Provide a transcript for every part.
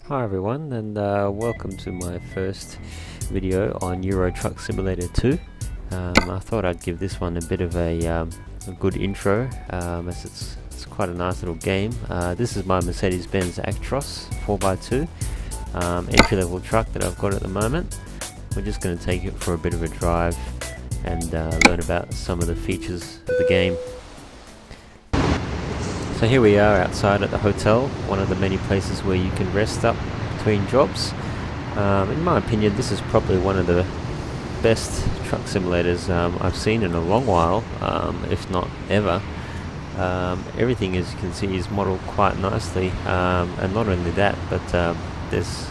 Hi everyone, and welcome to my first video on Euro Truck Simulator 2. I thought I'd give this one a bit of a good intro, as it's quite a nice little game. This is my Mercedes-Benz Actros 4x2 entry-level truck that I've got at the moment. We're just going to take it for a bit of a drive and learn about some of the features of the game. So here we are outside at the hotel, one of the many places where you can rest up between jobs. In my opinion, this is probably one of the best truck simulators I've seen in a long while, if not ever. Everything, as you can see, is modelled quite nicely, and not only that, but there's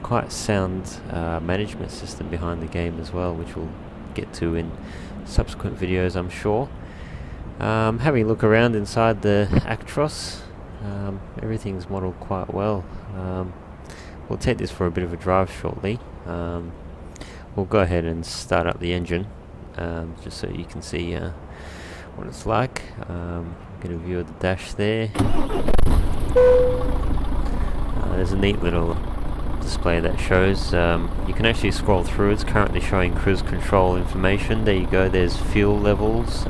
quite sound management system behind the game as well, which we'll get to in subsequent videos, I'm sure. Having a look around inside the Actros, everything's modelled quite well. We'll take this for a bit of a drive shortly. We'll go ahead and start up the engine, just so you can see what it's like. Get a view of the dash there. There's a neat little display that shows you can actually scroll through. It's currently showing cruise control information. There you go, there's fuel levels,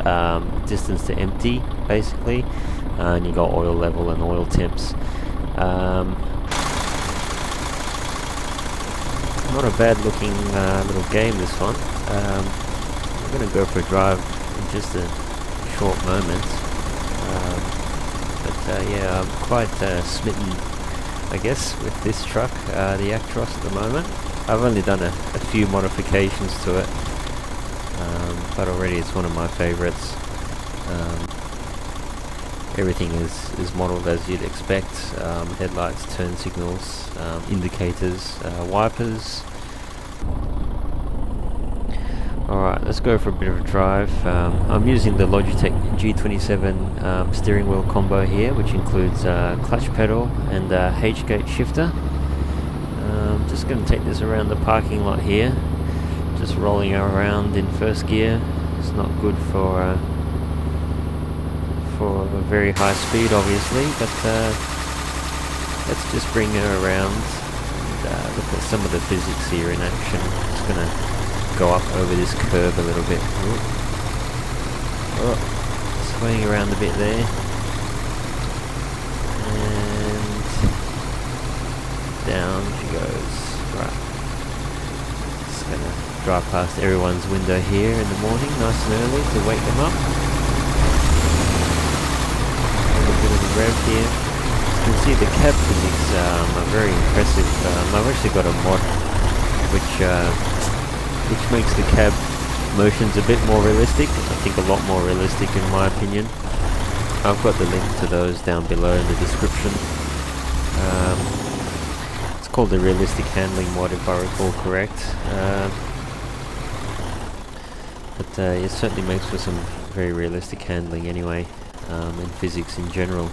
distance to empty basically, and you got oil level and oil temps. Not a bad looking little game, this one. I'm going to go for a drive in just a short moment, but yeah, I'm quite smitten, I guess, with this truck, the Actros, at the moment. I've only done a few modifications to it, but already it's one of my favourites. Everything is modelled as you'd expect. Headlights, turn signals, indicators, wipers. Alright, let's go for a bit of a drive. I'm using the Logitech G27 steering wheel combo here, which includes clutch pedal and H-gate shifter. Just going to take this around the parking lot here, just rolling around in first gear. It's not good for a very high speed, obviously, but let's just bring her around and look at some of the physics here in action. Just going to go up over this curve a little bit. Oh, swaying around a bit there, and down she goes. Right, just gonna drive past everyone's window here in the morning, nice and early, to wake them up. A little bit of a rev here. You can see the cab physics are very impressive. I've actually got a mod which makes the cab motions a bit more realistic. I think a lot more realistic, in my opinion. I've got the link to those down below in the description. It's called the realistic handling mod, if I recall correct. But it certainly makes for some very realistic handling anyway, and physics in general.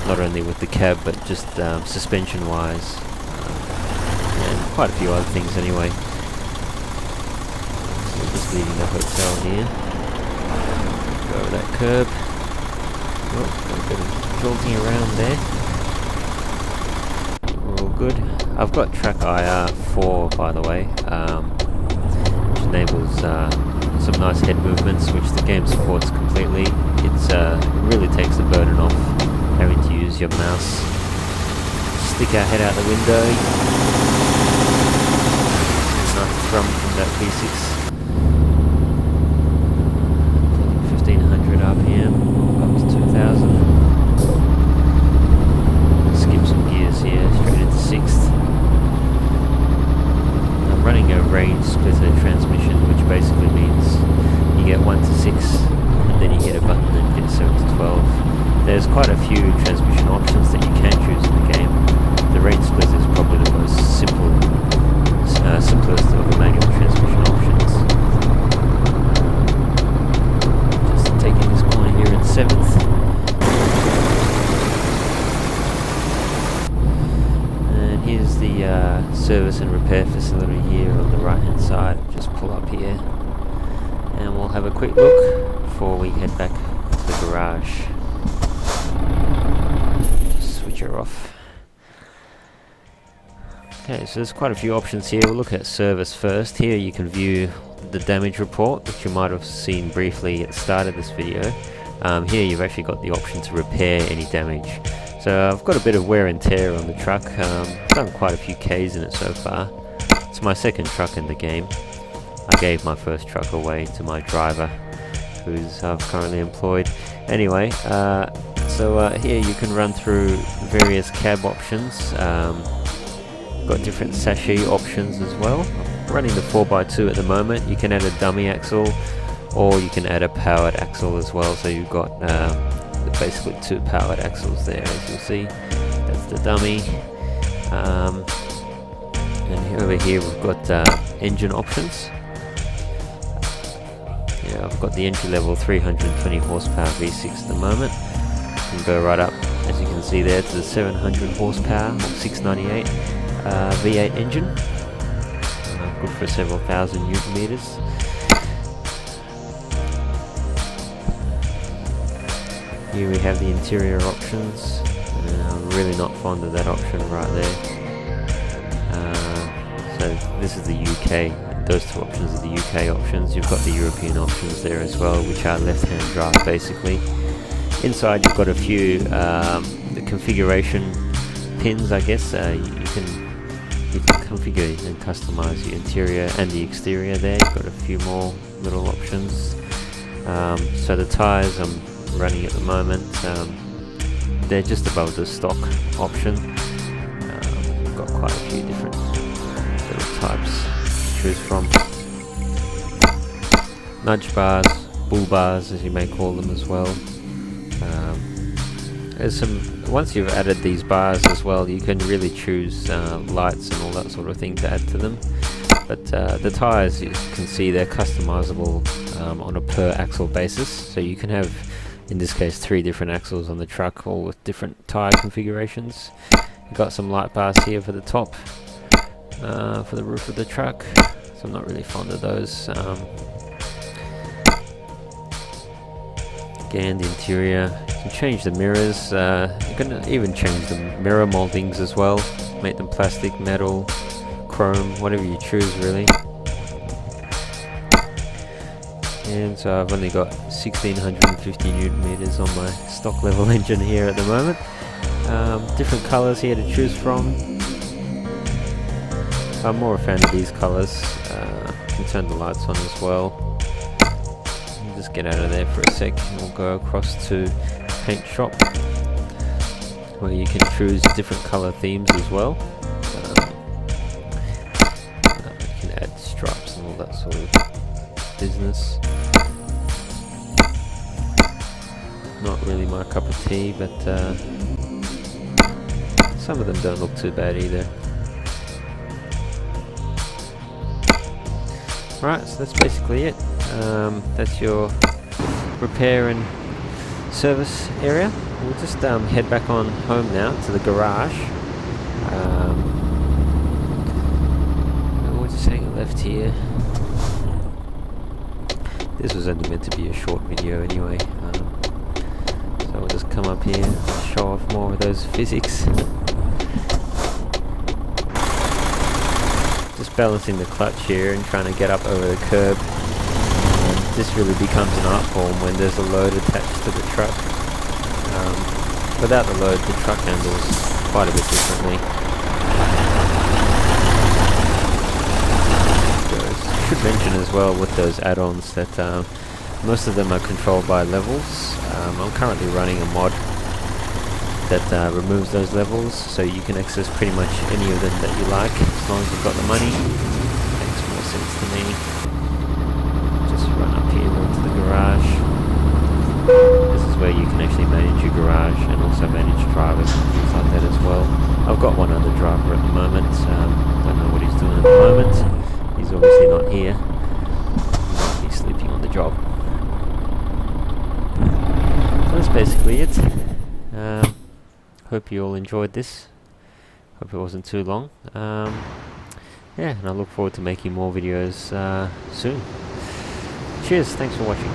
Not only with the cab, but just suspension wise, and quite a few other things anyway. Just leaving the hotel here. Go over that curb. Oh, got a bit of jolting around there. We're all good. I've got TrackIR 4, by the way, which enables some nice head movements, which the game supports completely. It really takes the burden off having to use your mouse. Stick our head out the window. Nice drum from that V6. 1500 RPM, up to 2000. Skip some gears here, straight into 6th. I'm running a range splitter transmission, which basically means you get 1 to 6, and then you hit a button and get 7 to 12. There's quite a few transmission options that you can choose in the game. The range splitter is probably the most simplest of the manual transmission options. Taking this corner here in 7th. And here's the service and repair facility here on the right hand side. Just pull up here and we'll have a quick look before we head back to the garage. Switch her off. Okay, so there's quite a few options here. We'll look at service first. Here you can view the damage report, which you might have seen briefly at the start of this video. Here you've actually got the option to repair any damage. So I've got a bit of wear and tear on the truck. Done quite a few Ks in it so far. It's my second truck in the game. I gave my first truck away to my driver, who's currently employed. Anyway, here you can run through various cab options. Got different sachet options as well. I'm running the 4x2 at the moment. You can add a dummy axle, or you can add a powered axle as well. So you've got basically two powered axles there, as you'll see. That's the dummy. And over here we've got engine options. Yeah, I've got the entry level 320 horsepower V6 at the moment. You can go right up, as you can see there, to the 700 horsepower or 698 V8 engine. Good for several thousand Newton meters. Here we have the interior options. I'm really not fond of that option right there. So this is the UK. Those two options are the UK options. You've got the European options there as well, which are left-hand drive basically. Inside you've got a few the configuration pins, I guess. You can configure and customize the interior and the exterior there. You've got a few more little options. So the tyres I'm running at the moment, they're just above the stock option. I've got quite a few different little types to choose from. Nudge bars, bull bars as you may call them as well. There's once you've added these bars as well, you can really choose lights and all that sort of thing to add to them. But the tyres, you can see, they're customizable on a per axle basis. So you can have, in this case, 3 different axles on the truck, all with different tyre configurations. You've got some light bars here for the top, for the roof of the truck. So I'm not really fond of those. Again, the interior, you can change the mirrors. You can even change the mirror moldings as well. Make them plastic, metal, chrome, whatever you choose really. And so I've only got 1650 Newton meters on my stock level engine here at the moment. Different colors here to choose from. I'm more a fan of these colors. You can turn the lights on as well. Just get out of there for a sec and we'll go across to paint shop, where you can choose different color themes as well. You can add stripes and all that sort of business. Not really my cup of tea, but some of them don't look too bad either. Right, so that's basically it. That's your repair and service area. We'll just head back on home now to the garage. We'll just hang a left here. This was only meant to be a short video anyway. So we'll just come up here and show off more of those physics. Just balancing the clutch here and trying to get up over the curb. This really becomes an art form when there's a load attached to the truck. Without the load, the truck handles quite a bit differently. I should mention as well with those add-ons that most of them are controlled by levels. I'm currently running a mod that removes those levels, so you can access pretty much any of them that you like, as long as you've got the money. Makes more sense to me. Run up here into the garage. This is where you can actually manage your garage and also manage drivers and things like that as well. I've got one other driver at the moment. Don't know what he's doing at the moment. He's obviously not here. He might be sleeping on the job. So that's basically it. Hope you all enjoyed this. Hope it wasn't too long. Yeah, and I look forward to making more videos soon. Cheers, thanks for watching.